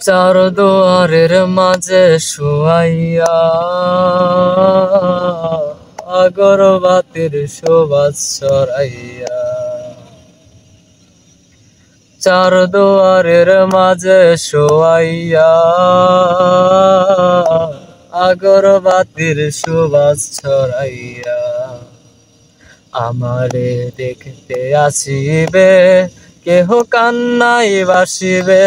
চার দুয়ারের মাঝে শুয়াইয়া আগরবাতির সুবাস ছড়াইয়া, চার দুয়ারের মাঝে শুয়াইয়া আগরবাতির সুবাস ছড়াইয়া, আমারে দেখতে আসিবে কেহ কান্নাই বাসিবে,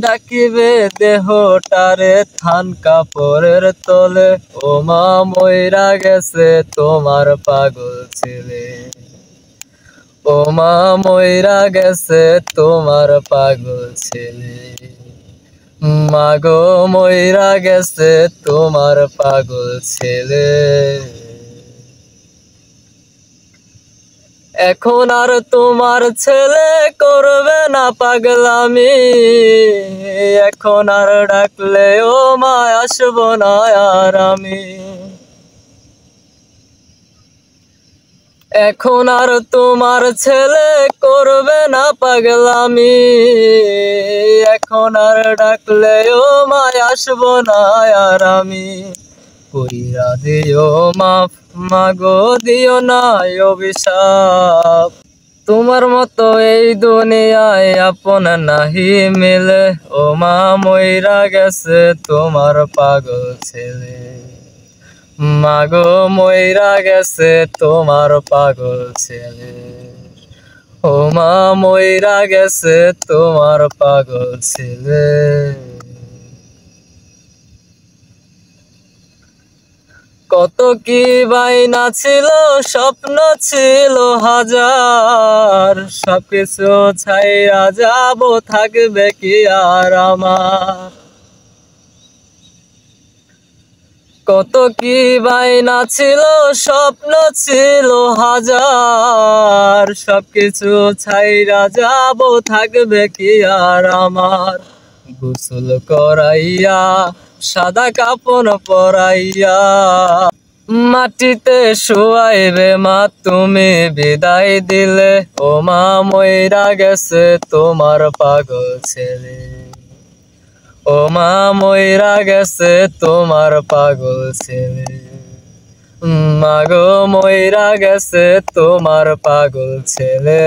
ডাকিবে দেহটারে থান কাপড়ের তলে, ও মা মইরা গেছে তোমার পাগল ছেলে, ও মা মইরা গেছে তোমার পাগল ছেলে, মাগো মইরা গেছে তোমার পাগল ছেলে। এখন আর তোমার ছেলে করবে না পাগলামি, এখন আর ডাকলে ও মা আসবো না আর আমি, এখন আর তোমার ছেলে করবে না পাগলামি, এখন আর ডাকলে ও মা আসবো না আর আমি, কইরা দিও মাফ মাগো দিও না অভিশাপ, তোমার মতো এই দুনিয়ায় আপন নাহি মিলে, ও মা মইরা গেছে তোমার পাগল ছেলে, মাগো মইরা গেছে তোমার পাগল ছেলে, ও মা মইরা গেছে তোমার পাগল ছেলে। কত কি বাইনা ছিল, স্বপ্ন ছিল হাজার, সবকিছু ছাইরা যাব থাকবে কি আর আমার, কত কি বাইনা ছিল, স্বপ্ন ছিল হাজার, সবকিছু ছাইরা যাব থাকবে কি আর আমার, গোসল করাইয়া সাদা কাপড় পরাইয়া মাটিতে শুয়াইবে মা তুমি বিদায় দিলে, ও মা মইরা গেছে তোমার পাগল ছেলে, ও মা মইরা গেছে তোমার পাগল ছেলে, মাগো মইরা গেছে তোমার পাগল ছেলে।